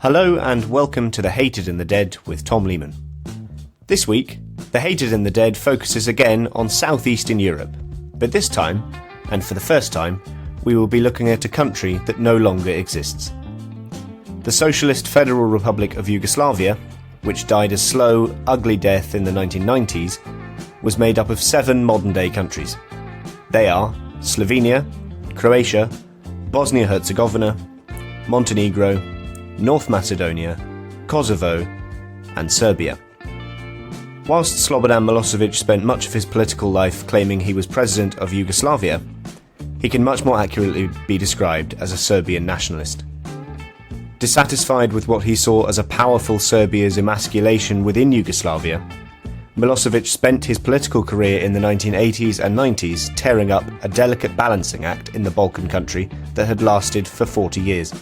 Hello and welcome to The Hated and the Dead with Tom Lehman. This week, The Hated and the Dead focuses again on southeastern Europe, but this time, and for the first time, we will be looking at a country that no longer exists. The socialist Federal Republic of Yugoslavia, which died a slow, ugly death in the 1990s, was made up of 7 modern-day countries. They are Slovenia, Croatia, Bosnia-Herzegovina, Montenegro, North Macedonia, Kosovo, and Serbia. Whilst Slobodan Milosevic spent much of his political life claiming he was president of Yugoslavia, he can much more accurately be described as a Serbian nationalist. Dissatisfied with what he saw as a powerful Serbia's emasculation within Yugoslavia, Milosevic spent his political career in the 1980s and 90s tearing up a delicate balancing act in the Balkan country that had lasted for 40 years.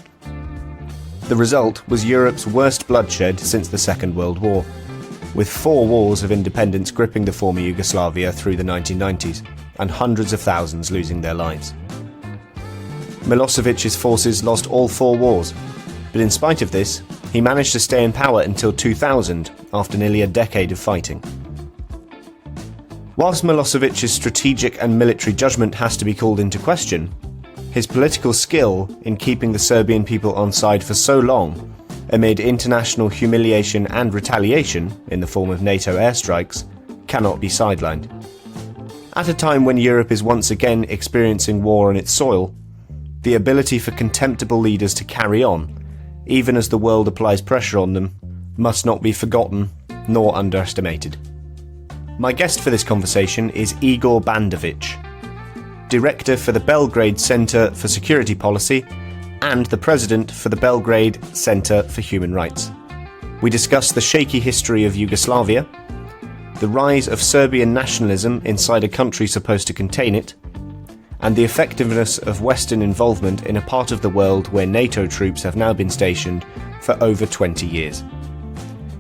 The result was Europe's worst bloodshed since the Second World War, with 4 wars of independence gripping the former Yugoslavia through the 1990s, and hundreds of thousands losing their lives. Milosevic's forces lost all 4 wars, but in spite of this, he managed to stay in power until 2000, after nearly a decade of fighting. Whilst Milosevic's strategic and military judgment has to be called into question, his political skill in keeping the Serbian people on side for so long, amid international humiliation and retaliation in the form of NATO airstrikes, cannot be sidelined. At a time when Europe is once again experiencing war on its soil, the ability for contemptible leaders to carry on, even as the world applies pressure on them, must not be forgotten nor underestimated. My guest for this conversation is Igor Bandovic, Director for the Belgrade Centre for Security Policy and the President for the Belgrade Centre for Human Rights. We discuss the shaky history of Yugoslavia, the rise of Serbian nationalism inside a country supposed to contain it, and the effectiveness of Western involvement in a part of the world where NATO troops have now been stationed for over 20 years.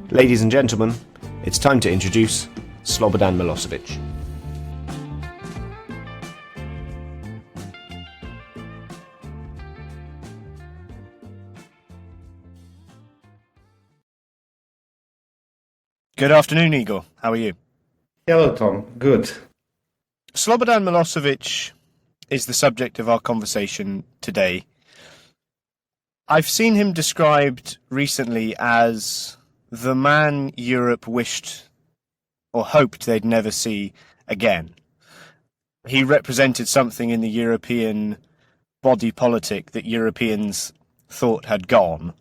Ladies and gentlemen, it's time to introduce Slobodan Milosevic. Good afternoon, Igor. How are you? Hello, Tom. Good. Slobodan Milosevic is the subject of our conversation today. I've seen him described recently as the man Europe wished or hoped they'd never see again. He represented something in the European body politic that Europeans thought had gone.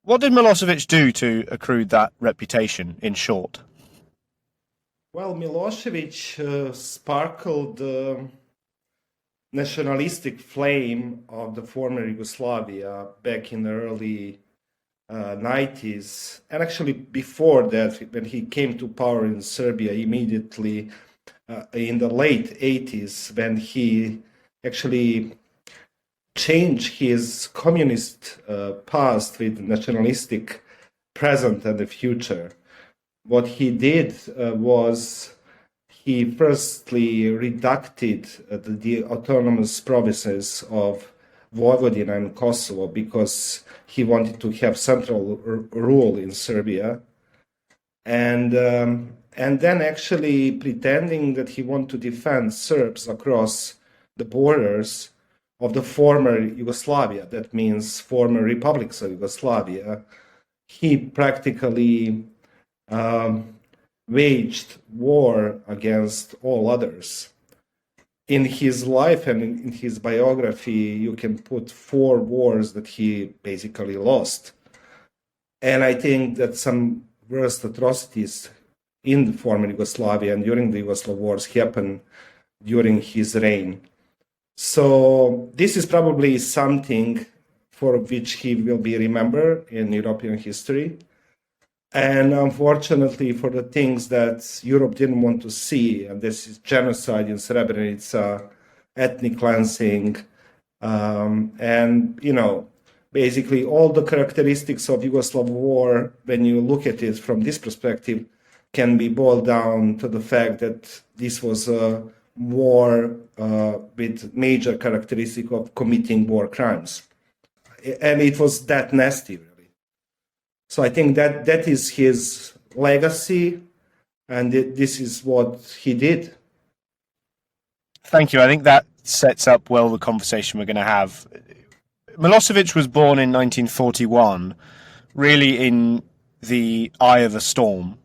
What did Milosevic do to accrue that reputation, in short? Well, Milosevic sparkled the nationalistic flame of the former Yugoslavia back in the early 90s. And actually before that, when he came to power in Serbia immediately in the late 80s, when he actually change his communist past with nationalistic present and the future. What he did was he firstly reducted the autonomous provinces of Vojvodina and Kosovo because he wanted to have central rule in Serbia, and then actually pretending that he wanted to defend Serbs across the borders of the former Yugoslavia, that means former republics of Yugoslavia, he practically waged war against all others. In his life and in his biography, you can put 4 wars that he basically lost. And I think that some worst atrocities in the former Yugoslavia and during the Yugoslav wars happened during his reign. So this is probably something for which he will be remembered in European history. And unfortunately, for the things that Europe didn't want to see, and this is genocide in Srebrenica, ethnic cleansing, and, basically all the characteristics of Yugoslav war, when you look at it from this perspective, can be boiled down to the fact that this was a war with major characteristic of committing war crimes. and it was that nasty, really. So I think that is his legacy, and this is what he did. Thank you. I think that sets up well the conversation we're going to have. Milosevic was born in 1941, really in the eye of a storm.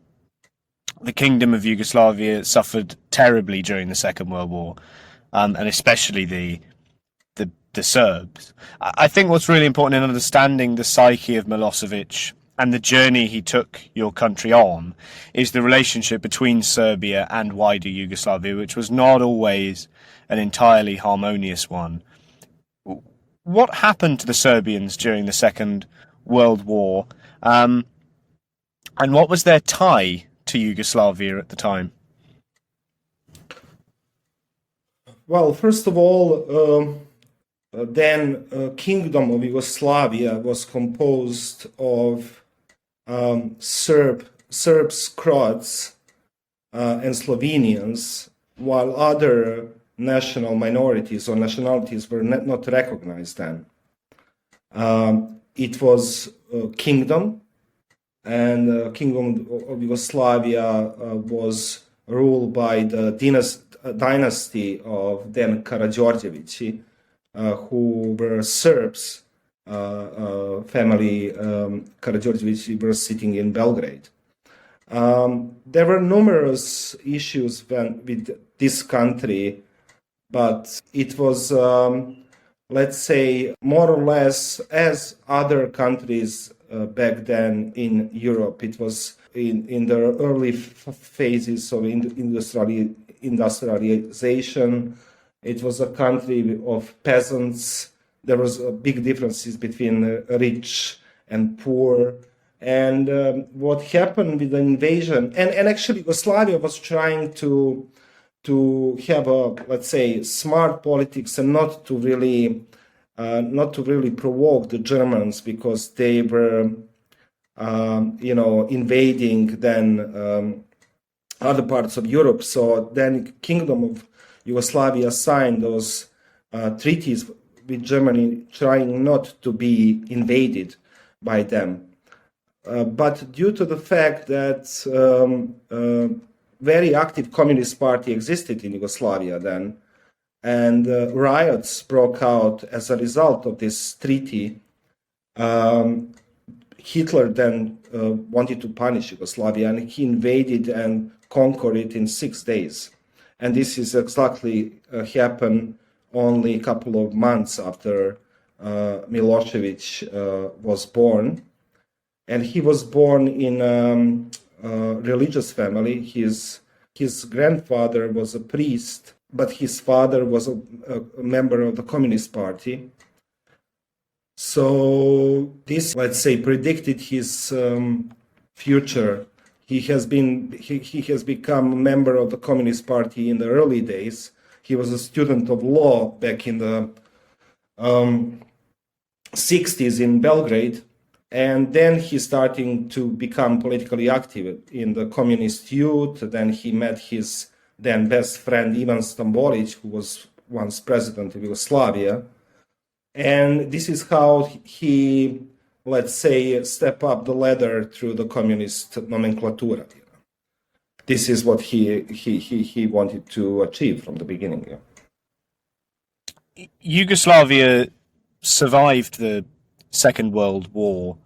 The Kingdom of Yugoslavia suffered terribly during the Second World War, and especially the Serbs. I think what's really important in understanding the psyche of Milosevic and the journey he took your country on is the relationship between Serbia and wider Yugoslavia, which was not always an entirely harmonious one. What happened to the Serbians during the Second World War, and what was their tie to Yugoslavia at the time? Well, first of all, then Kingdom of Yugoslavia was composed of Serbs, Croats, and Slovenians, while other national minorities or nationalities were not recognized then. It was kingdom, and Kingdom of Yugoslavia was ruled by the dynasty of then Karađorđevići, who were Serbs, family Karađorđevići were sitting in Belgrade. There were numerous issues with this country, but it was, let's say, more or less as other countries back then in Europe. It was in the early phases of industrialization. It was a country of peasants. There was big differences between rich and poor. And what happened with the invasion, and actually Yugoslavia was trying to have a, let's say, smart politics and not to really provoke the Germans, because they were, invading then other parts of Europe. So then Kingdom of Yugoslavia signed those treaties with Germany, trying not to be invaded by them. But due to the fact that very active Communist Party existed in Yugoslavia then, and riots broke out as a result of this treaty, Hitler then wanted to punish Yugoslavia, and he invaded and conquered it in 6 days. And this is exactly happened only a couple of months after Milosevic was born. And he was born in a religious family. His grandfather was a priest, but his father was a member of the Communist Party. So this, let's say, predicted his future. He has become a member of the Communist Party in the early days. He was a student of law back in the 60s in Belgrade. And then he starting to become politically active in the communist youth. Then he met his then best friend Ivan Stambolic, who was once president of Yugoslavia. And this is how he, let's say, step up the ladder through the communist nomenclatura. This is what he wanted to achieve from the beginning. Yugoslavia survived the Second World War,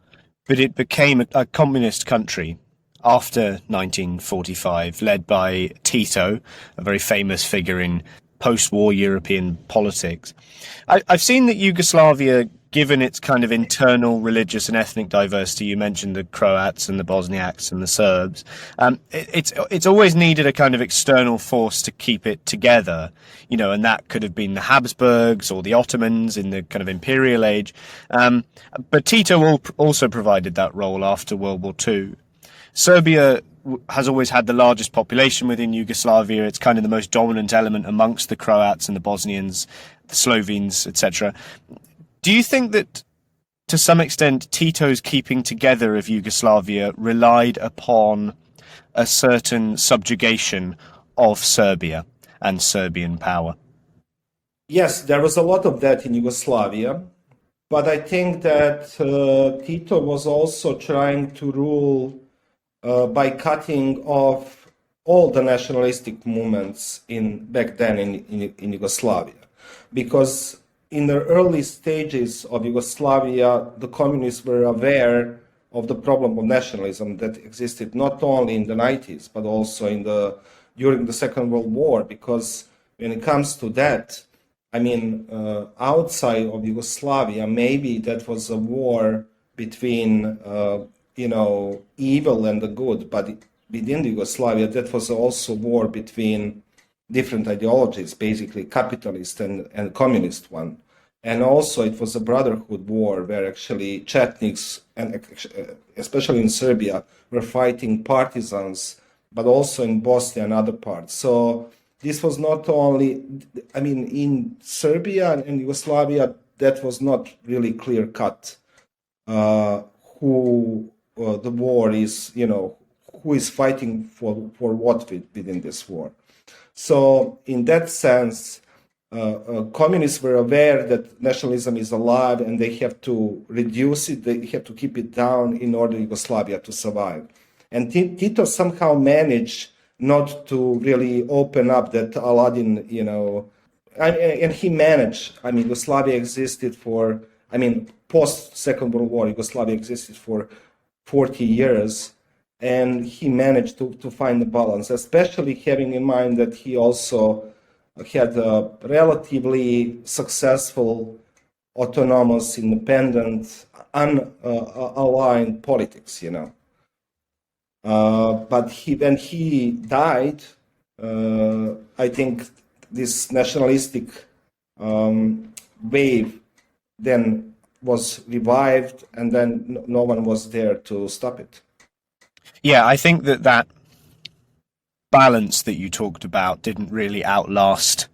but it became a communist country after 1945, led by Tito, a very famous figure in post-war European politics. I've seen that Yugoslavia, given its kind of internal religious and ethnic diversity, you mentioned the Croats and the Bosniaks and the Serbs, it's always needed a kind of external force to keep it together, and that could have been the Habsburgs or the Ottomans in the kind of imperial age. But Tito also provided that role after World War II. Serbia has always had the largest population within Yugoslavia. It's kind of the most dominant element amongst the Croats and the Bosnians, the Slovenes, etc. Do you think that, to some extent, Tito's keeping together of Yugoslavia relied upon a certain subjugation of Serbia and Serbian power? Yes, there was a lot of that in Yugoslavia. But I think that Tito was also trying to rule by cutting off all the nationalistic movements back then in Yugoslavia, because in the early stages of Yugoslavia, the communists were aware of the problem of nationalism that existed not only in the 90s but also during the Second World War. Because when it comes to that, I mean, outside of Yugoslavia, maybe that was a war between evil and the good, but within Yugoslavia, that was also war between different ideologies, basically capitalist and communist one. And also it was a brotherhood war where actually Chetniks, and especially in Serbia, were fighting partisans, but also in Bosnia and other parts. So this was not only, I mean, in Serbia and Yugoslavia, that was not really clear cut who the war is, who is fighting for what within this war. So in that sense, communists were aware that nationalism is alive and they have to reduce it, they have to keep it down in order Yugoslavia to survive. And Tito somehow managed not to really open up that Aladdin, and he managed. I mean, Yugoslavia existed post-Second World War, Yugoslavia existed for 40 years, and he managed to find the balance, especially having in mind that he also had a relatively successful, autonomous, independent, unaligned politics, But when he died, I think this nationalistic wave then was revived, and then no one was there to stop it. Yeah, I think that balance that you talked about didn't really outlast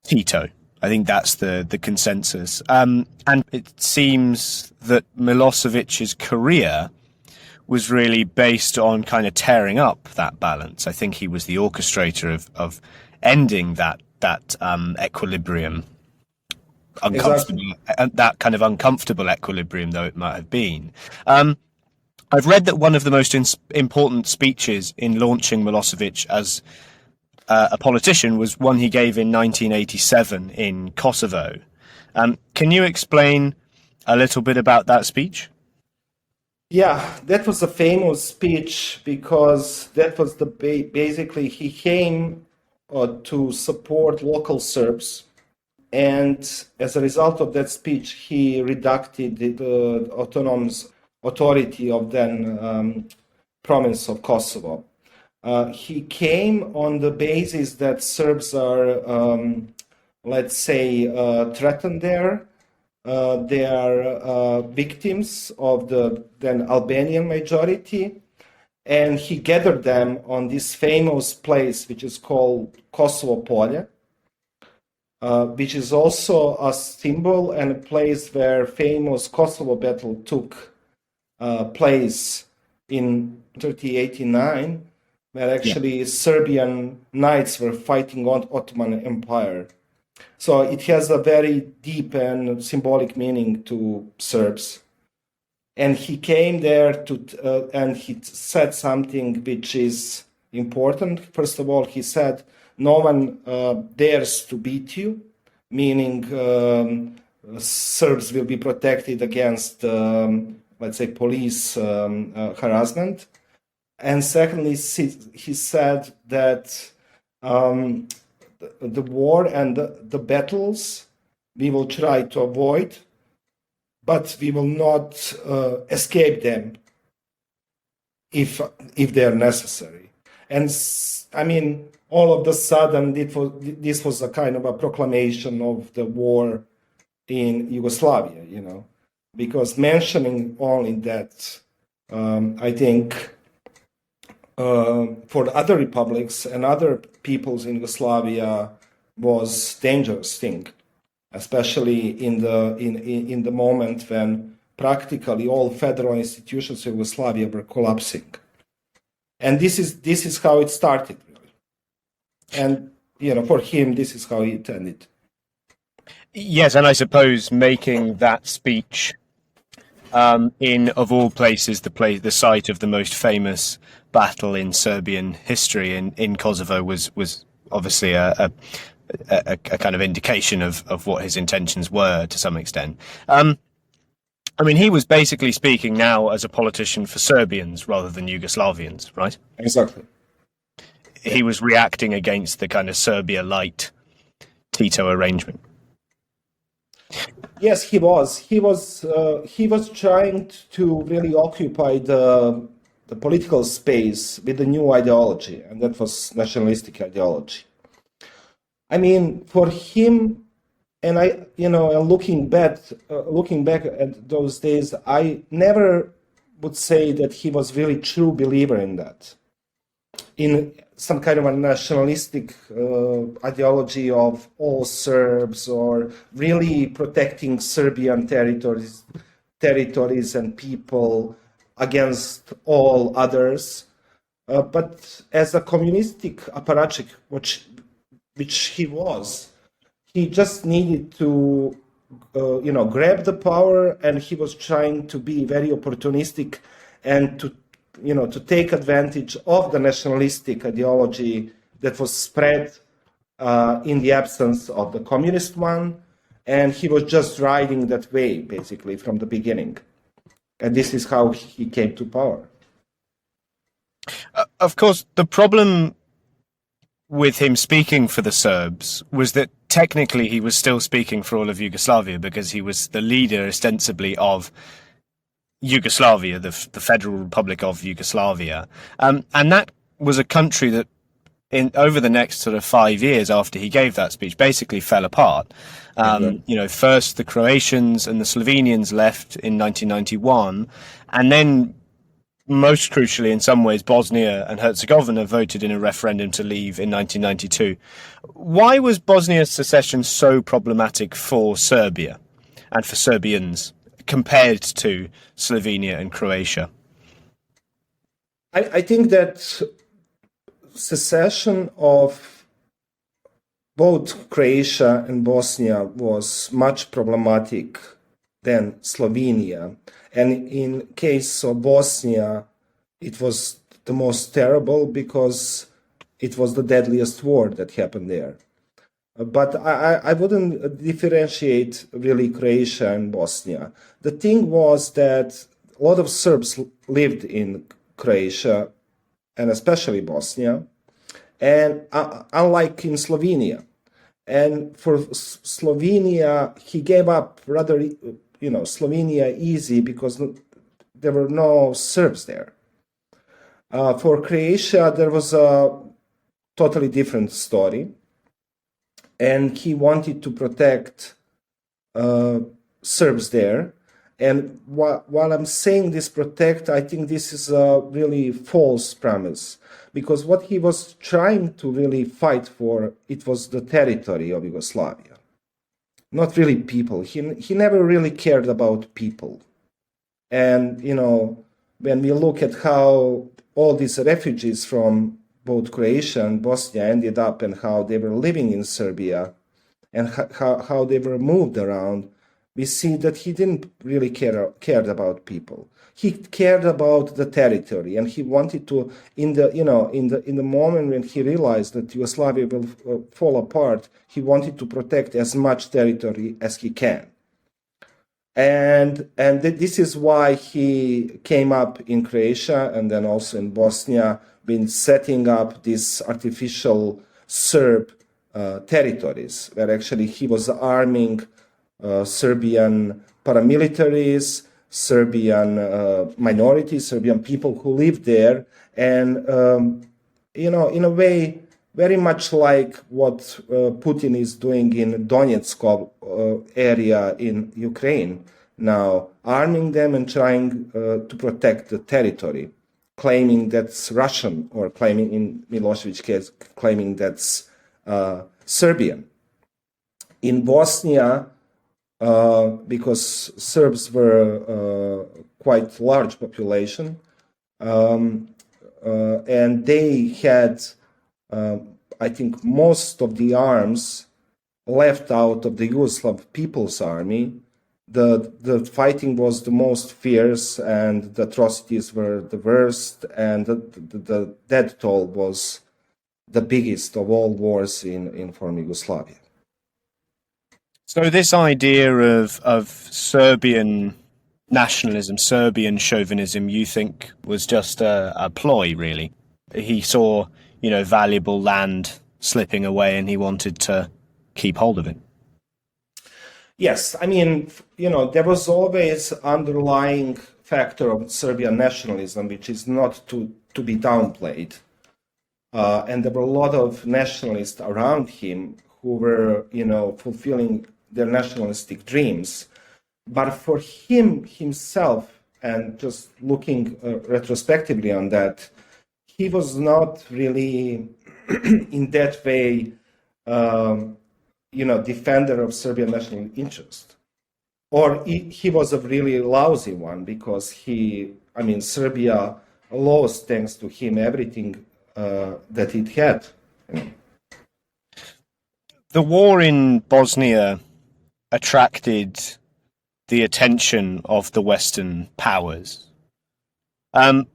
Tito. I think that's the consensus. And it seems that Milosevic's career was really based on kind of tearing up that balance. I think he was the orchestrator of ending that equilibrium, that kind of uncomfortable equilibrium, though it might have been. I've read that one of the most important speeches in launching Milosevic as a politician was one he gave in 1987 in Kosovo. Can you explain a little bit about that speech? Yeah, that was a famous speech because that was basically he came to support local Serbs, and as a result of that speech, he reducted the autonomous authority of then province of Kosovo. He came on the basis that Serbs are, let's say, threatened there. They are victims of the then Albanian majority, and he gathered them on this famous place which is called Kosovo Polje, which is also a symbol and a place where famous Kosovo battle took place in 1389, where actually Serbian knights were fighting on Ottoman Empire. So it has a very deep and symbolic meaning to Serbs. And he came there and he said something which is important. First of all, he said, no one dares to beat you, meaning Serbs will be protected against, let's say, police harassment. And secondly, he said that the war and the battles we will try to avoid, but we will not escape them if they are necessary. And I mean, all of a sudden, this was a kind of a proclamation of the war in Yugoslavia, because mentioning only that, I think, for other republics and other peoples in Yugoslavia was dangerous thing, especially in the moment when practically all federal institutions of Yugoslavia were collapsing. And this is how it started, really. And for him, this is how it ended. Yes, and I suppose making that speech in, of all places, the site of the most famous battle in Serbian history in Kosovo was obviously a kind of indication of what his intentions were to some extent. I mean, he was basically speaking now as a politician for Serbians rather than Yugoslavians, right? Exactly. He was reacting against the kind of Serbia light Tito arrangement. Yes, he was. He was trying to really occupy the political space with a new ideology, and that was nationalistic ideology. I mean, for him, and I, and looking back at those days, I never would say that he was really true believer in that, in some kind of a nationalistic ideology of all Serbs, or really protecting Serbian territories and people against all others. But as a communistic apparatchik, which he just needed to, grab the power, and he was trying to be very opportunistic and to take advantage of the nationalistic ideology that was spread in the absence of the communist one, and he was just riding that way basically from the beginning, and this is how he came to power. Of course, the problem with him speaking for the Serbs was that technically he was still speaking for all of Yugoslavia, because he was the leader ostensibly of Yugoslavia, the Federal Republic of Yugoslavia, and that was a country that, over the next sort of 5 years after he gave that speech, basically fell apart. First the Croatians and the Slovenians left in 1991, and then, most crucially in some ways, Bosnia and Herzegovina voted in a referendum to leave in 1992. Why was Bosnia's secession so problematic for Serbia and for Serbians compared to Slovenia and Croatia? I think that secession of both Croatia and Bosnia was much problematic than Slovenia. And in case of Bosnia, it was the most terrible because it was the deadliest war that happened there. But I wouldn't differentiate really Croatia and Bosnia. The thing was that a lot of Serbs lived in Croatia, and especially Bosnia, and unlike in Slovenia. And for Slovenia, he gave up rather, Slovenia easy because there were no Serbs there. For Croatia, there was a totally different story, and he wanted to protect Serbs there. And while I'm saying this protect, I think this is a really false premise, because what he was trying to really fight for, it was the territory of Yugoslavia, not really people. He never really cared about people. And, when we look at how all these refugees from both Croatia and Bosnia ended up, and how they were living in Serbia, and how they were moved around, we see that he didn't really cared about people. He cared about the territory, and he wanted to, in the moment when he realized that Yugoslavia will fall apart, he wanted to protect as much territory as he can. And this is why he came up in Croatia and then also in Bosnia, been setting up these artificial Serb territories, where actually he was arming Serbian paramilitaries, Serbian minorities, Serbian people who lived there, and in a way, very much like what Putin is doing in Donetsk area in Ukraine now, arming them and trying to protect the territory, claiming that's Russian, or claiming, in Milosevic's case, claiming that's Serbian. In Bosnia, because Serbs were quite large population, and they had, I think, most of the arms left out of the Yugoslav People's Army, the fighting was the most fierce and the atrocities were the worst, and the death toll was the biggest of all wars in former Yugoslavia. So this idea of Serbian nationalism, Serbian chauvinism, you think was just a ploy, really? He saw, valuable land slipping away and he wanted to keep hold of it. Yes, I mean, there was always underlying factor of Serbian nationalism, which is not to be downplayed. And there were a lot of nationalists around him who were, fulfilling their nationalistic dreams. But for him himself, and just looking retrospectively on that, he was not really in that way, defender of Serbian national interest. Or he was a really lousy one because Serbia lost, thanks to him, everything that it had. The war in Bosnia attracted the attention of the Western powers.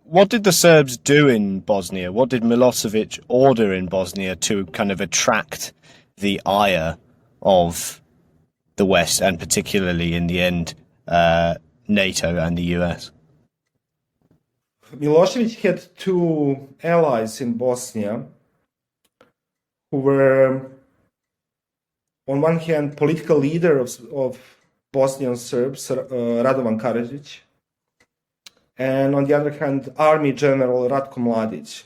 What did the Serbs do in Bosnia? What did Milosevic order in Bosnia to kind of attract the ire of the West, and particularly in the end, NATO and the US? Milosevic had two allies in Bosnia who were, on one hand, political leader of Bosnian Serbs, Radovan Karadzic, and on the other hand, Army General Ratko Mladic.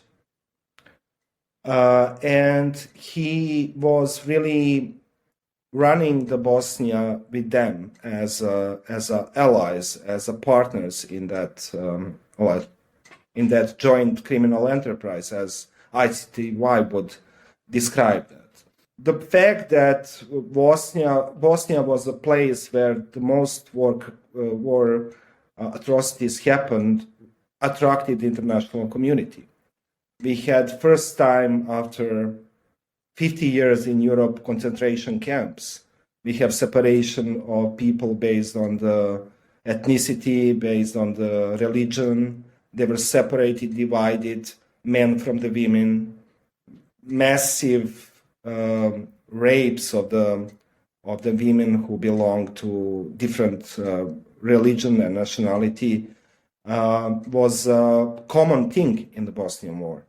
And he was really running the Bosnia with them as allies, as partners in that joint criminal enterprise, as ICTY would describe that. The fact that Bosnia was a place where the most war atrocities happened attracted the international community. We had first time after 50 years in Europe concentration camps. We have separation of people based on the ethnicity, based on the religion. They were separated, divided, men from the women. Massive rapes of the women who belong to different religion and nationality was a common thing in the Bosnian War.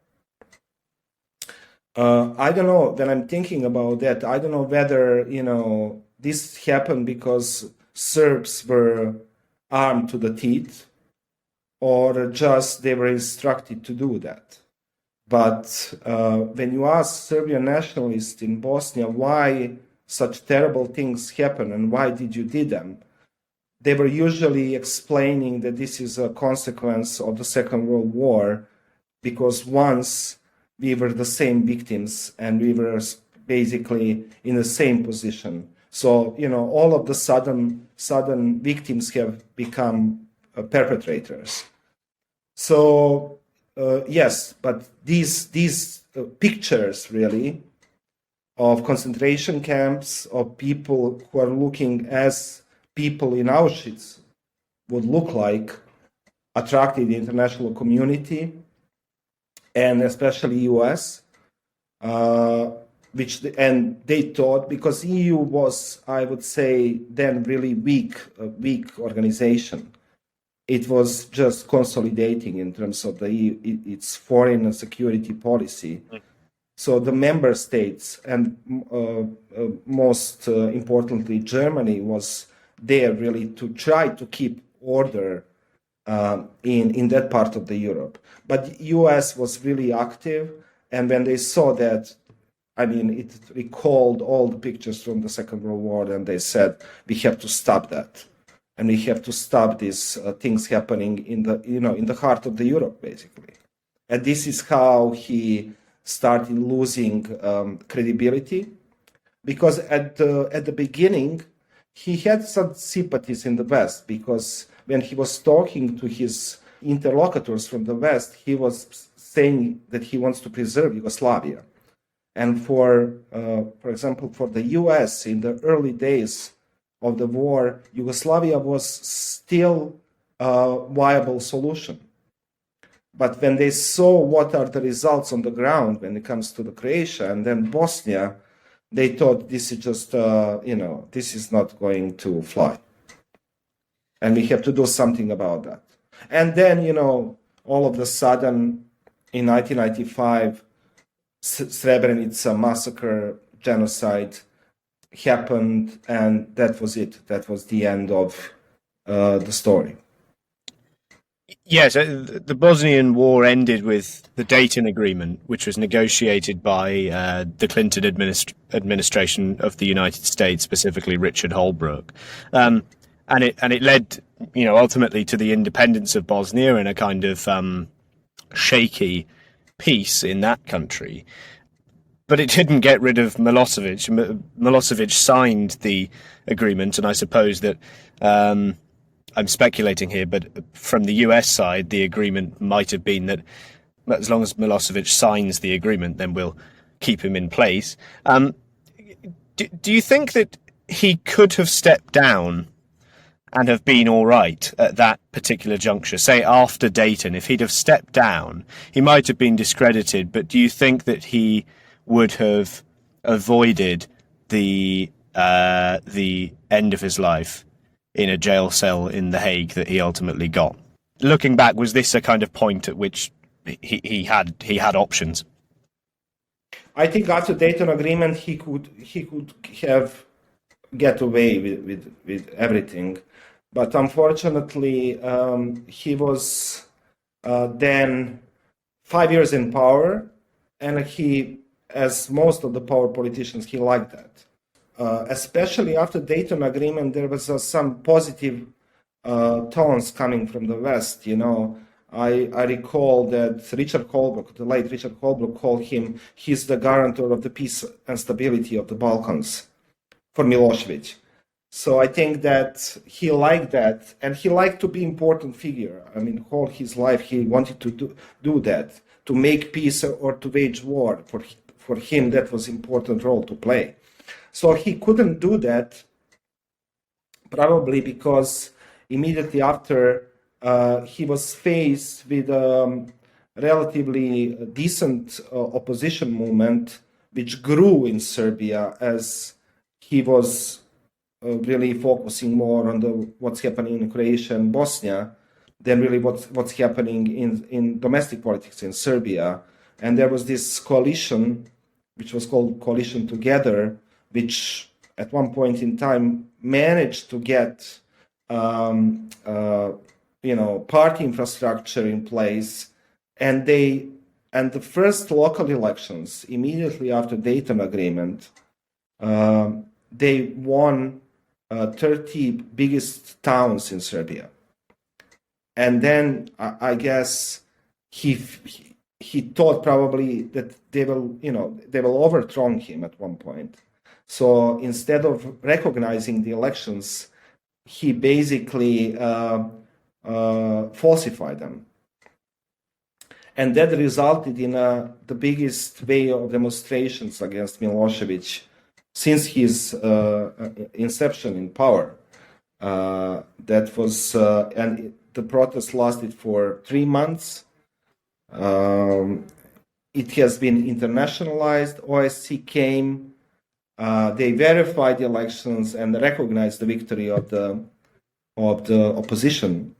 I don't know, when I'm thinking about that, I don't know whether, this happened because Serbs were armed to the teeth or just they were instructed to do that. But when you ask Serbian nationalists in Bosnia why such terrible things happen and why did you do them, they were usually explaining that this is a consequence of the Second World War, because once we were the same victims and we were basically in the same position. So, all of the sudden victims have become perpetrators. So, yes, but these pictures really of concentration camps, of people who are looking as people in Auschwitz would look like, attracted the international community and especially US, and they thought, because EU was, I would say, then really weak organization. It was just consolidating in terms of its foreign and security policy. So the member states, and most importantly, Germany, was there really to try to keep order in that part of the Europe. But US was really active, and when they saw that, it recalled all the pictures from the Second World War, and they said, we have to stop that. And we have to stop these things happening in the heart of the Europe, basically. And this is how he started losing credibility, because at the beginning, he had some sympathies in the West, because when he was talking to his interlocutors from the West, he was saying that he wants to preserve Yugoslavia. And for example, for the US in the early days of the war, Yugoslavia was still a viable solution. But when they saw what are the results on the ground when it comes to the Croatia and then Bosnia, they thought this is just, this is not going to fly. And we have to do something about that. And then, all of a sudden, in 1995, Srebrenica massacre, genocide happened, and that was it. That was the end of the story. Yes, the Bosnian War ended with the Dayton Agreement, which was negotiated by the Clinton administration of the United States, specifically Richard Holbrooke, and it led, ultimately to the independence of Bosnia and a kind of shaky peace in that country. But it didn't get rid of Milosevic. Milosevic signed the agreement, and I suppose that I'm speculating here, but from the US side, the agreement might have been that as long as Milosevic signs the agreement, then we'll keep him in place. Do you think that he could have stepped down and have been all right at that particular juncture? Say after Dayton, if he'd have stepped down, he might have been discredited, but do you think that he would have avoided the end of his life in a jail cell in The Hague that he ultimately got? Looking back, was this a kind of point at which he had options? I think after Dayton Agreement, he could have get away with everything, but unfortunately, he was then 5 years in power, and he, as most of the power politicians, he liked that. Especially after Dayton Agreement, there was some positive tones coming from the West. I recall that Richard Holbrooke, the late Richard Holbrooke, called him, he's the guarantor of the peace and stability of the Balkans for Milosevic. So I think that he liked that, and he liked to be important figure. I mean, all his life he wanted to do that, to make peace or to wage war. For him, that was important role to play. So he couldn't do that, probably because immediately after he was faced with a relatively decent opposition movement, which grew in Serbia as he was really focusing more on what's happening in Croatia and Bosnia than really what's happening in domestic politics in Serbia. And there was this coalition, which was called Coalition Together, which at one point in time managed to get party infrastructure in place, and the first local elections immediately after Dayton Agreement, they won 30 biggest towns in Serbia, and then I guess he thought probably that they will overthrow him at one point. So instead of recognizing the elections, he basically falsified them. And that resulted in the biggest wave of demonstrations against Milosevic since his inception in power. That was, and the protest lasted for 3 months. It has been internationalized. OSCE came. They verified the elections and recognized the victory of the opposition.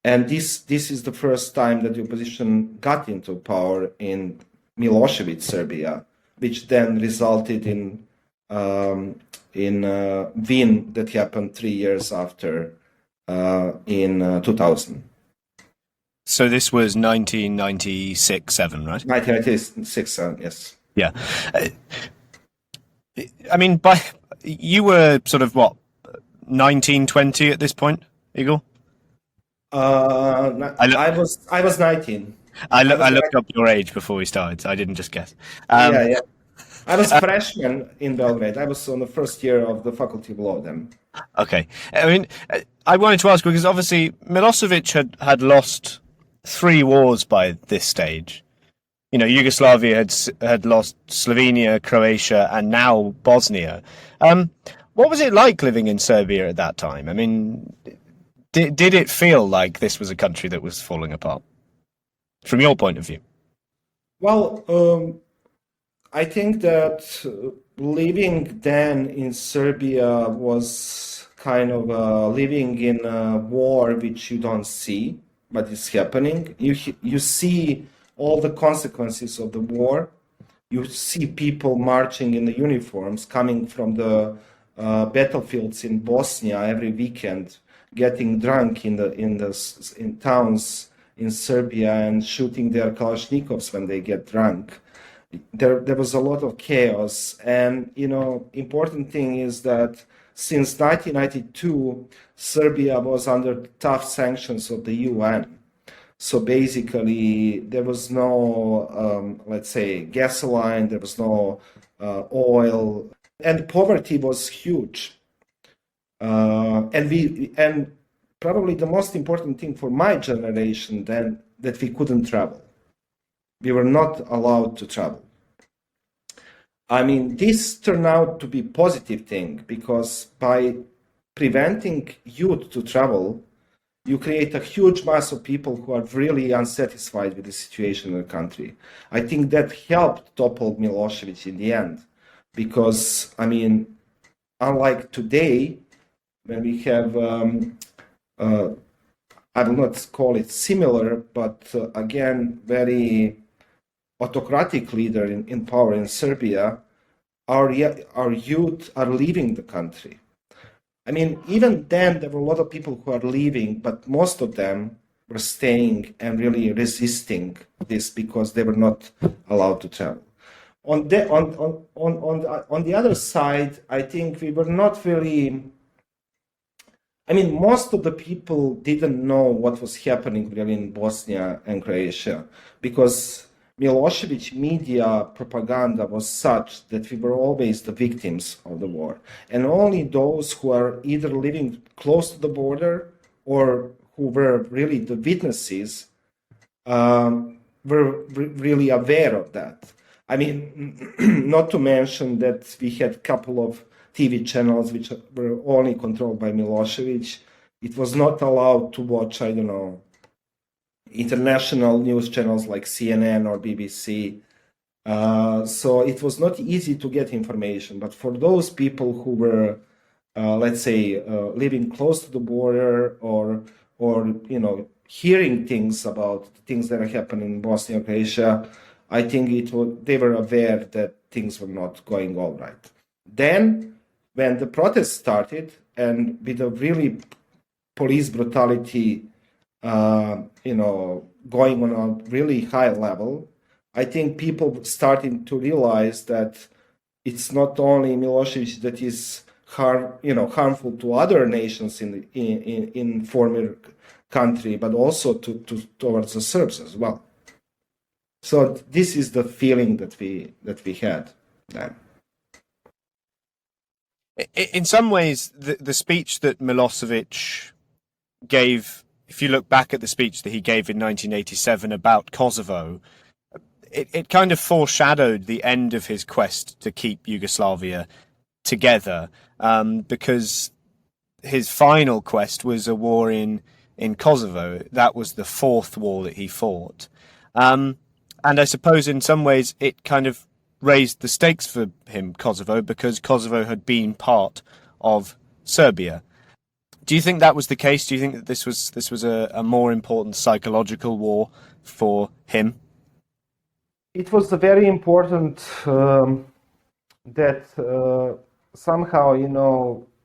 And this is the first time that the opposition got into power in Milosevic Serbia, which then resulted in win that happened 3 years after in 2000. So this was 1996-7, right? 1996-7, yes. Yeah. I mean, you were sort of, 1920 at this point, Igor? I was 19. I looked up your age before we started, so I didn't just guess. Yeah. I was freshman in Belgrade. I was on the first year of the Faculty of Law then. Okay. I mean, I wanted to ask, because obviously Milosevic had lost 3 wars by this stage. Yugoslavia had lost Slovenia, Croatia, and now Bosnia. What was it like living in Serbia at that time? I mean, did it feel like this was a country that was falling apart, from your point of view? Well, I think that living then in Serbia was kind of living in a war which you don't see, but it's happening. You see all the consequences of the war. You see people marching in the uniforms, coming from the battlefields in Bosnia every weekend, getting drunk in towns in Serbia and shooting their Kalashnikovs when they get drunk. There was a lot of chaos, and important thing is that since 1992, Serbia was under tough sanctions of the UN. So basically, there was no, let's say, gasoline, there was no oil, and poverty was huge. And probably the most important thing for my generation then, that we couldn't travel. We were not allowed to travel. I mean, this turned out to be a positive thing, because by preventing youth to travel, you create a huge mass of people who are really unsatisfied with the situation in the country. I think that helped topple Milosevic in the end, because, I mean, unlike today, when we have, I will not call it similar, but again, very autocratic leader in power in Serbia, our youth are leaving the country. I mean, even then, there were a lot of people who are leaving, but most of them were staying and really resisting this because they were not allowed to travel. On the other side, I think we were not really. I mean, most of the people didn't know what was happening really in Bosnia and Croatia, because Milosevic media propaganda was such that we were always the victims of the war. And only those who are either living close to the border or who were really the witnesses were really aware of that. I mean, not to mention that we had a couple of TV channels which were only controlled by Milosevic. It was not allowed to watch, I don't know, international news channels like CNN or BBC. So it was not easy to get information. But for those people who were, let's say, living close to the border or hearing things about things that are happening in Bosnia and Croatia, I think they were aware that things were not going all right. Then, when the protests started, and with a really police brutality, going on a really high level, I think people starting to realize that it's not only Milosevic that is harmful to other nations in former country, but also towards the Serbs as well. So this is the feeling that we had then. In some ways, the speech that Milosevic gave, if you look back at the speech that he gave in 1987 about Kosovo, it kind of foreshadowed the end of his quest to keep Yugoslavia together, because his final quest was a war in Kosovo. That was the fourth war that he fought. And I suppose in some ways it kind of raised the stakes for him, Kosovo, because Kosovo had been part of Serbia. Do you think that was the case? Do you think that this was a more important psychological war for him? It was very important that somehow,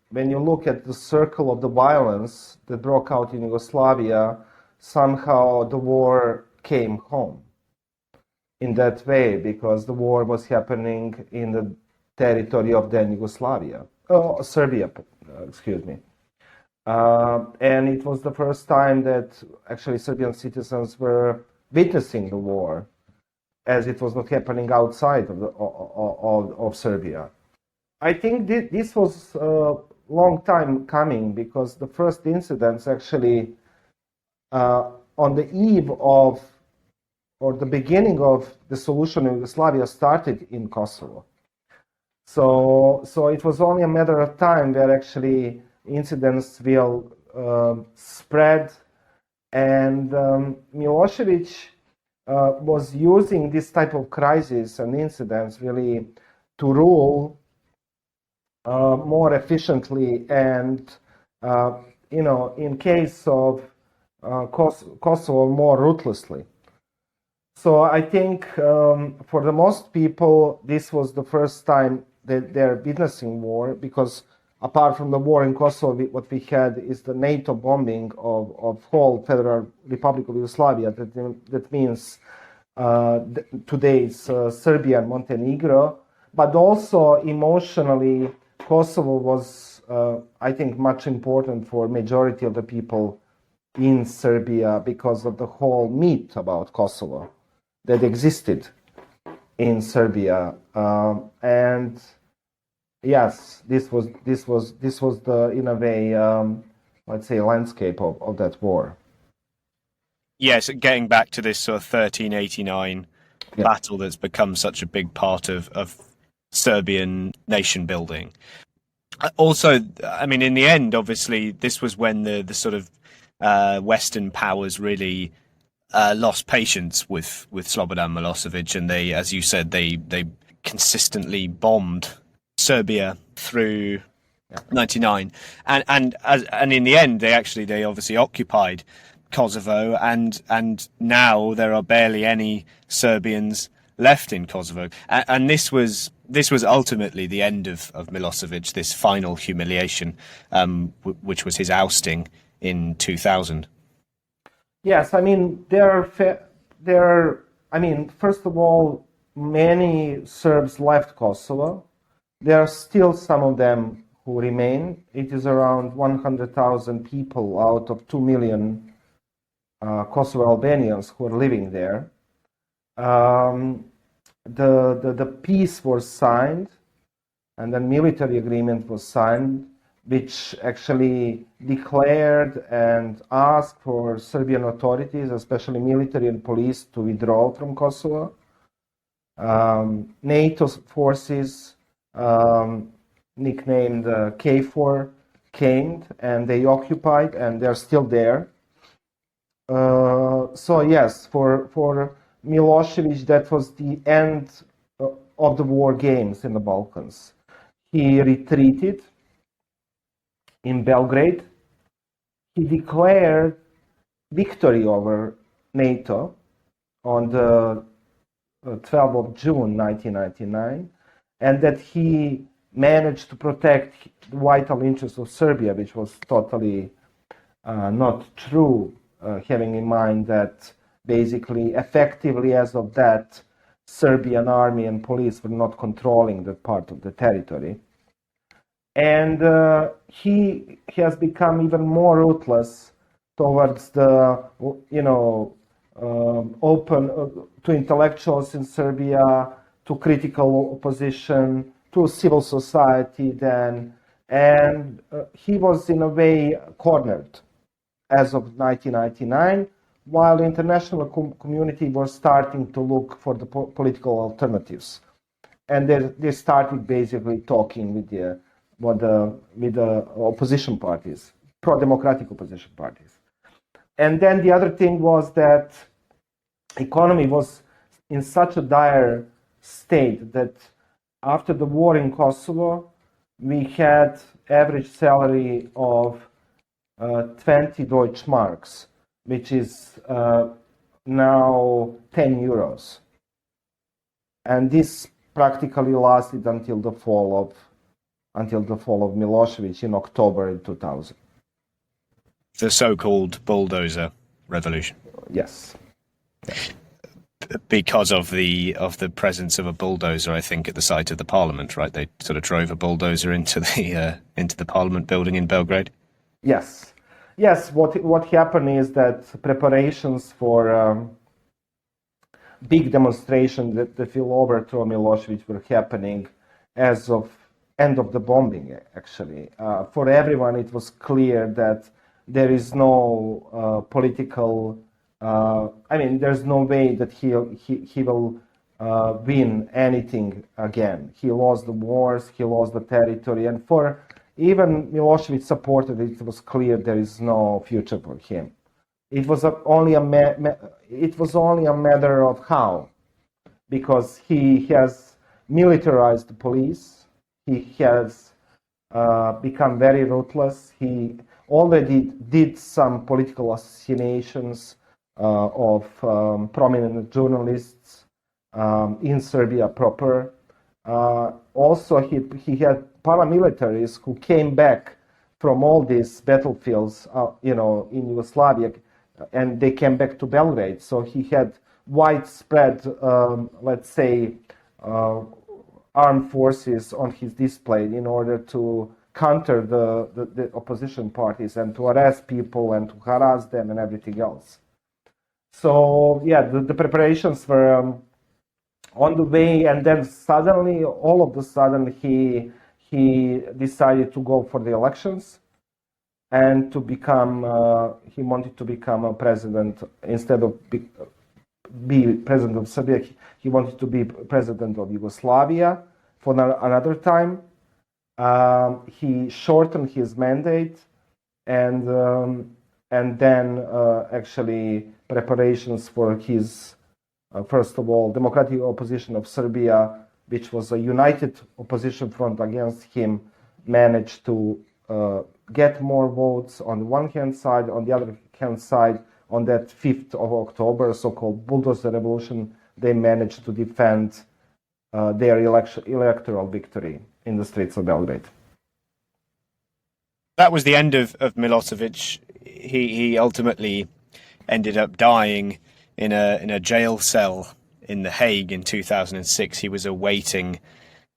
when you look at the circle of the violence that broke out in Yugoslavia, somehow the war came home in that way, because the war was happening in the territory of then Serbia, excuse me. And it was the first time that actually Serbian citizens were witnessing the war, as it was not happening outside of Serbia. I think this was a long time coming, because the first incidents actually on the eve of or the beginning of the solution in Yugoslavia started in Kosovo. So it was only a matter of time where actually incidents will spread, and Milosevic was using this type of crisis and incidents really to rule more efficiently and, in case of Kosovo, more ruthlessly. So I think for the most people, this was the first time that they're witnessing war, because apart from the war in Kosovo, what we had is the NATO bombing of whole Federal Republic of Yugoslavia. That means today's Serbia and Montenegro. But also emotionally, Kosovo was, I think, much important for majority of the people in Serbia because of the whole myth about Kosovo that existed in Serbia, and yes, this was the, in a way, let's say, landscape of that war. Yes, getting back to this sort of 1389 battle that's become such a big part of Serbian nation building. Also, I mean, in the end, obviously, this was when the sort of Western powers really lost patience with Slobodan Milosevic, and they, as you said, they consistently bombed Serbia through 99, and in the end, they obviously occupied Kosovo, and now there are barely any Serbians left in Kosovo, and this was ultimately the end of Milosevic, this final humiliation, which was his ousting in 2000. Yes, I mean, first of all, many Serbs left Kosovo. There are still some of them who remain. It is around 100,000 people out of 2 million Kosovo Albanians who are living there. The peace was signed, and then military agreement was signed, which actually declared and asked for Serbian authorities, especially military and police, to withdraw from Kosovo. NATO forces, nicknamed KFOR, came and they occupied, and they're still there. So yes, for Milosevic, that was the end of the war games in the Balkans. He retreated in Belgrade. He declared victory over NATO on the 12th of June 1999, and that he managed to protect the vital interests of Serbia, which was totally not true, having in mind that basically, effectively as of that, Serbian army and police were not controlling that part of the territory. And he has become even more ruthless towards the, open to intellectuals in Serbia, to critical opposition, to civil society then, and he was in a way cornered as of 1999, while the international community was starting to look for the political alternatives. And they started basically talking with the opposition parties, pro-democratic opposition parties. And then the other thing was that economy was in such a dire state that after the war in Kosovo, we had average salary of 20 Deutschmarks, which is now 10 euros. And this practically lasted until the fall of Milosevic in October in 2000. The so-called bulldozer revolution. Yes. Because of the presence of a bulldozer, I think, at the site of the parliament, right? They sort of drove a bulldozer into the parliament building in Belgrade. Yes. What happened is that preparations for big demonstration that will overthrow Milosevic were happening as of end of the bombing. Actually, for everyone, it was clear that there is no political I mean, there's no way that he will win anything again. He lost the wars, he lost the territory, and for even Milosevic supported it, it was clear there is no future for him. It was only a matter of how, because he has militarized the police, he has become very ruthless. He already did some political assassinations of prominent journalists in Serbia proper. Also, he had paramilitaries who came back from all these battlefields, in Yugoslavia, and they came back to Belgrade. So he had widespread, let's say, armed forces on his display in order to counter the opposition parties and to arrest people and to harass them and everything else. So yeah, the preparations were on the way, and then suddenly, all of a sudden, he decided to go for the elections and to become. He wanted to become a president instead of be president of Serbia. He wanted to be president of Yugoslavia for another time. He shortened his mandate, and then actually preparations for his first of all democratic opposition of Serbia, which was a united opposition front against him, managed to get more votes on the one hand side. On the other hand side, on that 5th of October, so-called bulldozer revolution, they managed to defend their electoral victory in the streets of Belgrade. That was the end of Milosevic. He ultimately ended up dying in a jail cell in The Hague in 2006. He was awaiting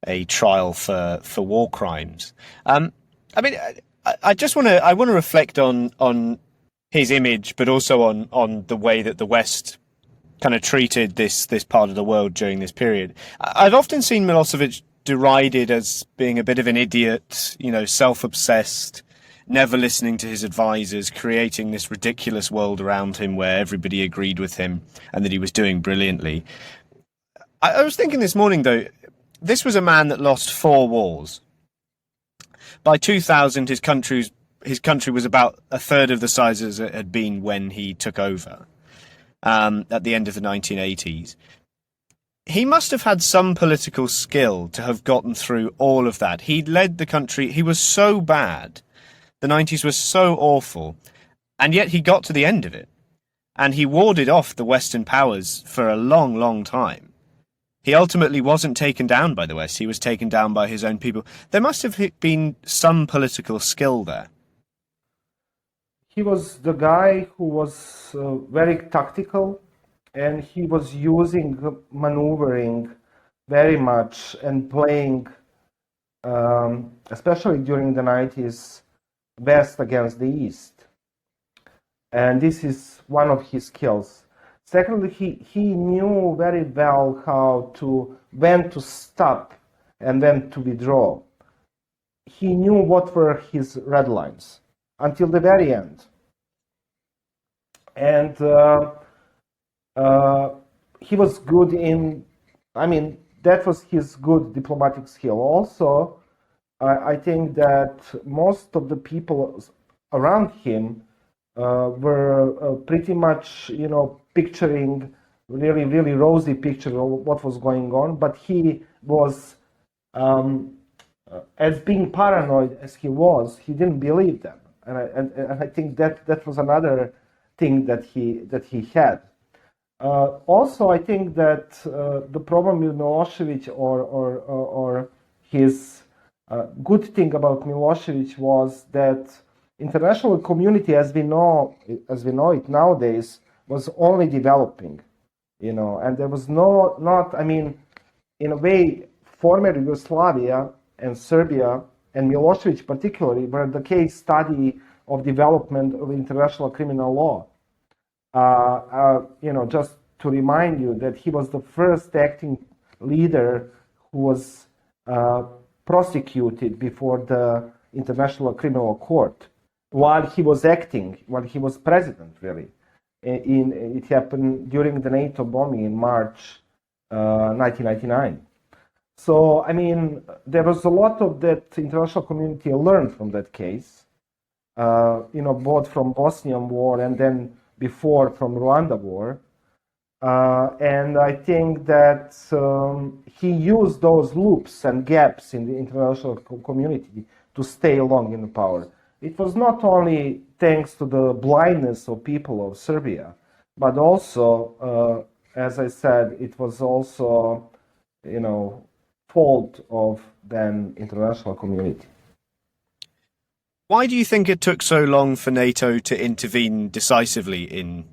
a trial for war crimes. I mean, I want to reflect on his image, but also on the way that the West kind of treated this part of the world during this period. I've often seen Milosevic derided as being a bit of an idiot, self-obsessed, never listening to his advisors, creating this ridiculous world around him where everybody agreed with him and that he was doing brilliantly. I was thinking this morning, though, this was a man that lost 4 wars. By 2000, his country was about a third of the size as it had been when he took over at the end of the 1980s. He must have had some political skill to have gotten through all of that. He led the country. He was so bad. The 90s was so awful. And yet he got to the end of it. And he warded off the Western powers for a long, long time. He ultimately wasn't taken down by the West. He was taken down by his own people. There must have been some political skill there. He was the guy who was very tactical, and he was using maneuvering very much and playing, especially during the 90s, West against the East. And this is one of his skills. Secondly, he knew very well when to stop and when to withdraw. He knew what were his red lines until the very end. And he was good that was his good diplomatic skill. Also, I think that most of the people around him were pretty much, picturing really, really rosy picture of what was going on. But he was, as being paranoid as he was, he didn't believe them. And I think that was another thing that he had. Also, I think that the problem with Milosevic or his good thing about Milosevic was that international community, as we know it nowadays, was only developing, and there was in a way, former Yugoslavia and Serbia and Milosevic particularly were the case study of development of international criminal law. Just to remind you that he was the first acting leader who was prosecuted before the International Criminal Court while he was president, really. It happened during the NATO bombing in March 1999. So, I mean, there was a lot of that international community learned from that case, both from Bosnian War and then before from Rwanda War. And I think that he used those loops and gaps in the international community to stay long in power. It was not only thanks to the blindness of people of Serbia, but also, as I said, it was also, fault of the international community. Why do you think it took so long for NATO to intervene decisively in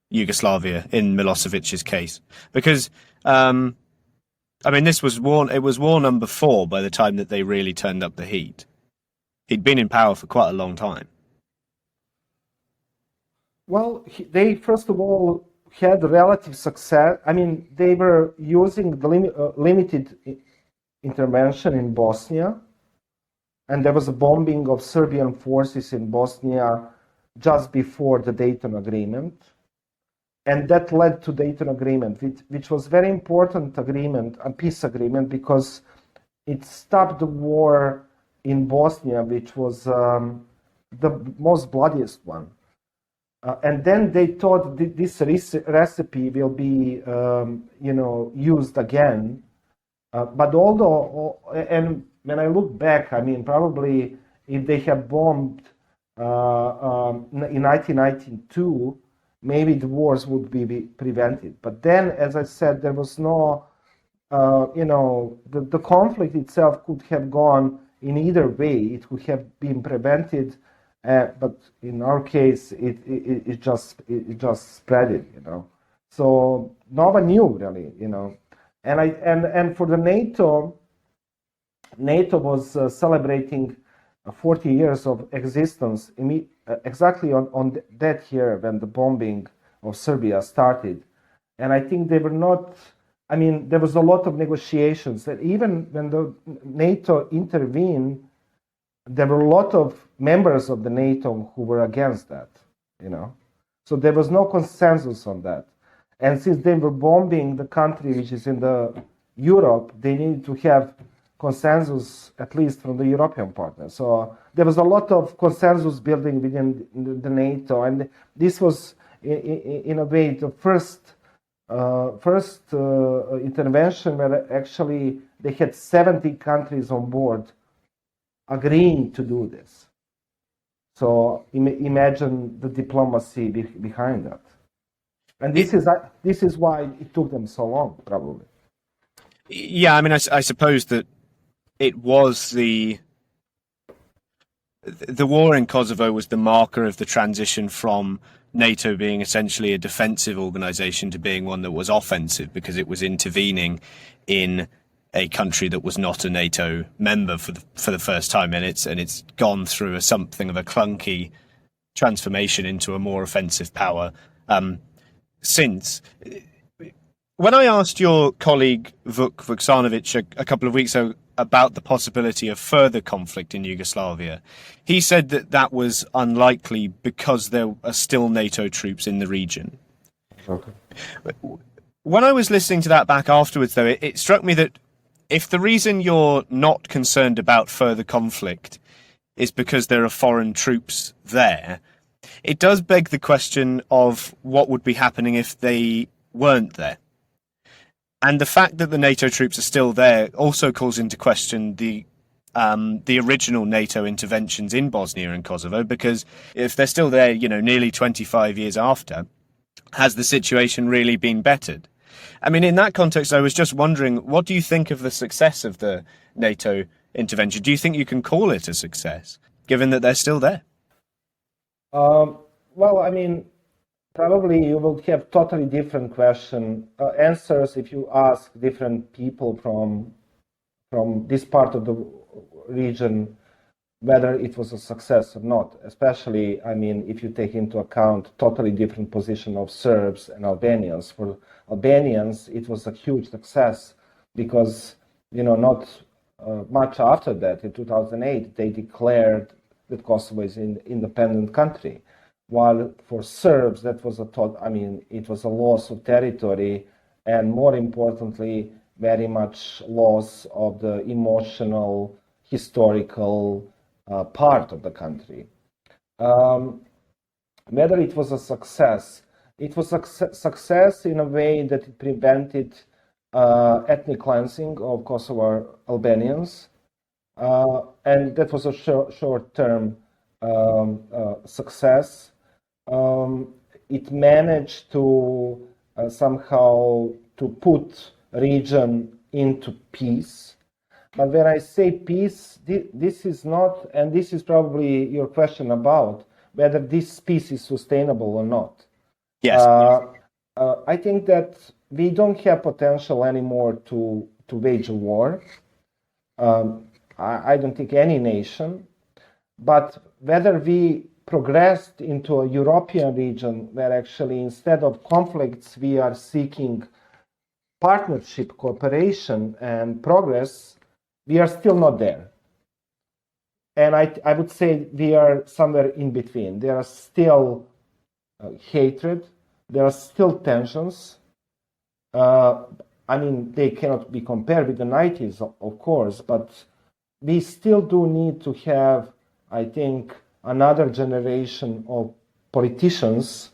Yugoslavia, in Milosevic's case? Because, this was war number 4 by the time that they really turned up the heat. He'd been in power for quite a long time. Well, they first of all had relative success. I mean, they were using the limited intervention in Bosnia, and there was a bombing of Serbian forces in Bosnia just before the Dayton Agreement. And that led to Dayton Agreement, which was very important agreement, a peace agreement, because it stopped the war in Bosnia, which was the most bloodiest one. And then they thought this recipe will be, used again. But and when I look back, I mean, probably if they had bombed in 1992, maybe the wars would be prevented. But then, as I said, there was no, the conflict itself could have gone in either way. It could have been prevented, but in our case, it just spread it, So no one knew really, And for the NATO was celebrating 40 years of existence exactly on that year when the bombing of Serbia started. And I think they were not, there was a lot of negotiations that even when the NATO intervened, there were a lot of members of the NATO who were against that, So there was no consensus on that. And since they were bombing the country which is in the Europe, they needed to have consensus, at least from the European partners. So there was a lot of consensus building within the NATO, and this was, in a way, the first intervention where actually they had 70 countries on board agreeing to do this. So imagine the diplomacy behind that, and this is why it took them so long, probably. Yeah, I suppose that it was the war in Kosovo was the marker of the transition from NATO being essentially a defensive organization to being one that was offensive, because it was intervening in a country that was not a NATO member for the first time, and it's gone through something of a clunky transformation into a more offensive power since. When I asked your colleague Vuk Vuksanovic a couple of weeks ago about the possibility of further conflict in Yugoslavia, he said that was unlikely because there are still NATO troops in the region. Okay. When I was listening to that back afterwards, though, it struck me that if the reason you're not concerned about further conflict is because there are foreign troops there, it does beg the question of what would be happening if they weren't there. And the fact that the NATO troops are still there also calls into question the original NATO interventions in Bosnia and Kosovo, because if they're still there, nearly 25 years after, has the situation really been bettered? In that context, I was just wondering, what do you think of the success of the NATO intervention? Do you think you can call it a success, given that they're still there? Probably you will have totally different answers if you ask different people from this part of the region whether it was a success or not. Especially, if you take into account totally different position of Serbs and Albanians. For Albanians, it was a huge success because not much after that, in 2008, they declared that Kosovo is an independent country. while for Serbs that was it was a loss of territory, and more importantly, very much loss of the emotional, historical part of the country. Whether it was a success, it was a success in a way that it prevented ethnic cleansing of Kosovo Albanians, and that was a short-term success. It managed to somehow to put region into peace. But when I say peace, this is not, and this is probably your question about whether this peace is sustainable or not. Yes. I think that we don't have potential anymore to wage a war. I don't think any nation, but whether we progressed into a European region where actually instead of conflicts we are seeking partnership, cooperation, and progress, we are still not there. And I would say we are somewhere in between. There are still hatred, there are still tensions. They cannot be compared with the 90s, of course, but we still do need to have, I think, another generation of politicians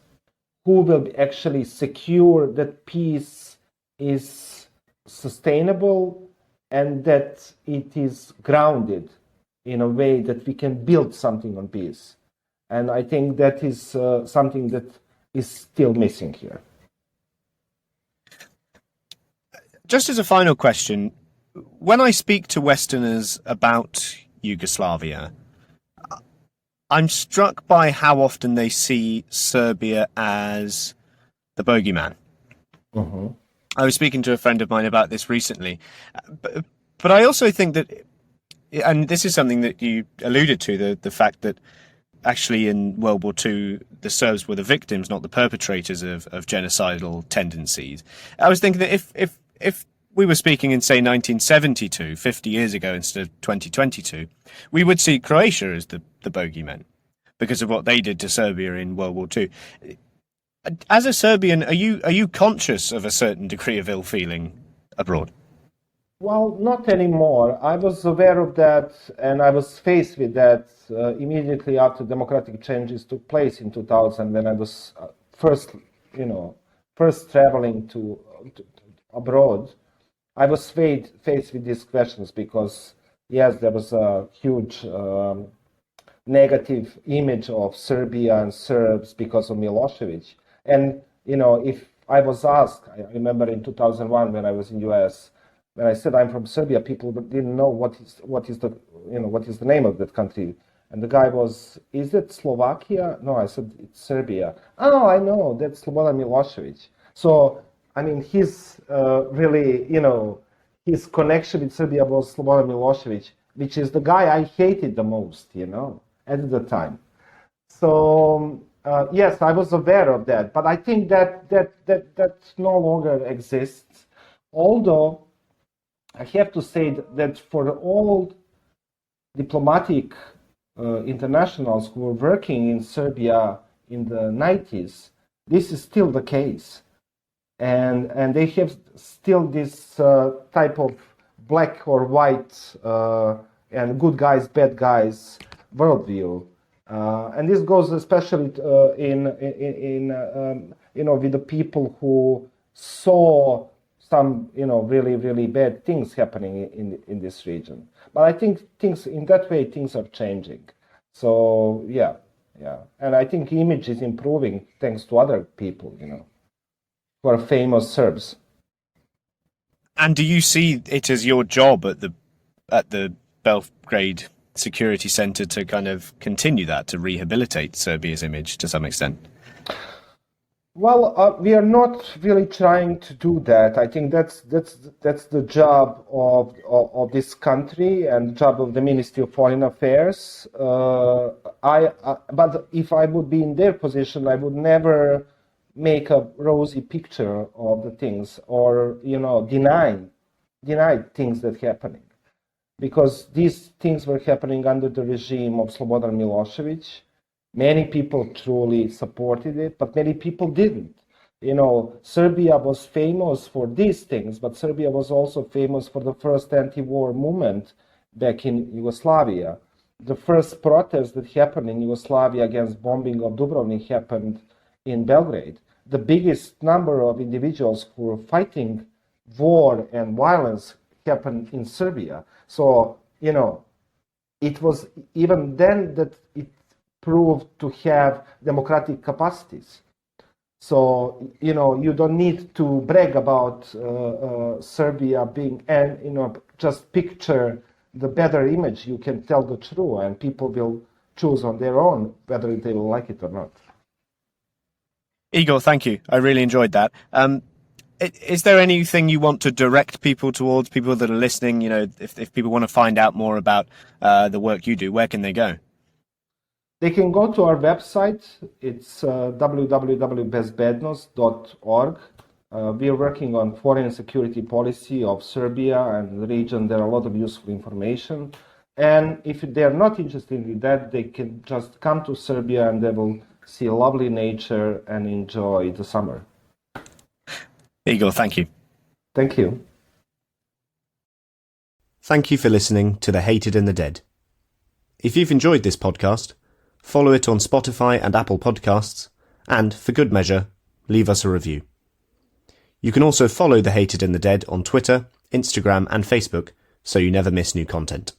who will actually secure that peace is sustainable and that it is grounded in a way that we can build something on peace. And I think that is something that is still missing here. Just as a final question, when I speak to Westerners about Yugoslavia, I'm struck by how often they see Serbia as the bogeyman. Mm-hmm. I was speaking to a friend of mine about this recently, but I also think that, and this is something that you alluded to, the fact that actually in World War II, the Serbs were the victims, not the perpetrators of genocidal tendencies. I was thinking that if we were speaking in, say, 1972, 50 years ago instead of 2022, we would see Croatia as the bogeyman because of what they did to Serbia in World War II. As a Serbian, are you conscious of a certain degree of ill feeling abroad? Well, not anymore. I was aware of that, and I was faced with that immediately after democratic changes took place in 2000, when I was first traveling to abroad. I was faced with these questions because, yes, there was a huge negative image of Serbia and Serbs because of Milosevic. And, if I was asked, I remember in 2001 when I was in US, when I said I'm from Serbia, people didn't know what is the name of that country. And the guy was, is it Slovakia? No, I said, it's Serbia. Oh, I know, that's Slobodan Milosevic. So, his really, his connection with Serbia was Slobodan Milosevic, which is the guy I hated the most, at the time. So, yes, I was aware of that, but I think that no longer exists. Although, I have to say that for all diplomatic internationals who were working in Serbia in the 90s, this is still the case. And they have still this type of black or white and good guys, bad guys worldview. And this goes especially with the people who saw some, really, really bad things happening in this region. But I think things are changing. So, yeah. And I think image is improving thanks to other people, who are famous Serbs. And do you see it as your job at the Belgrade Security Centre to kind of continue that, to rehabilitate Serbia's image to some extent? Well, we are not really trying to do that. I think that's the job of this country and the job of the Ministry of Foreign Affairs. But if I would be in their position, I would never make a rosy picture of the things or deny things that happening, because these things were happening under the regime of Slobodan Milosevic, Many people truly supported it, but many people didn't. Serbia was famous for these things, but Serbia was also famous for the first anti-war movement back in Yugoslavia. The first protest that happened in Yugoslavia against bombing of Dubrovnik happened in Belgrade. The biggest number of individuals who were fighting war and violence happened in Serbia. So, it was even then that it proved to have democratic capacities. So, you don't need to brag about Serbia being, and, just picture the better image. You can tell the truth, and people will choose on their own whether they will like it or not. Igor, thank you. I really enjoyed that. Is there anything you want to direct people towards, people that are listening? If people want to find out more about the work you do, where can they go? They can go to our website. It's www.bezbednost.org. We are working on foreign security policy of Serbia and the region. There are a lot of useful information. And if they're not interested in that, they can just come to Serbia and they will see lovely nature and enjoy the summer. Igor, thank you. Thank you. Thank you for listening to The Hated and the Dead. If you've enjoyed this podcast, follow it on Spotify and Apple Podcasts, and, for good measure, leave us a review. You can also follow The Hated and the Dead on Twitter, Instagram and Facebook, so you never miss new content.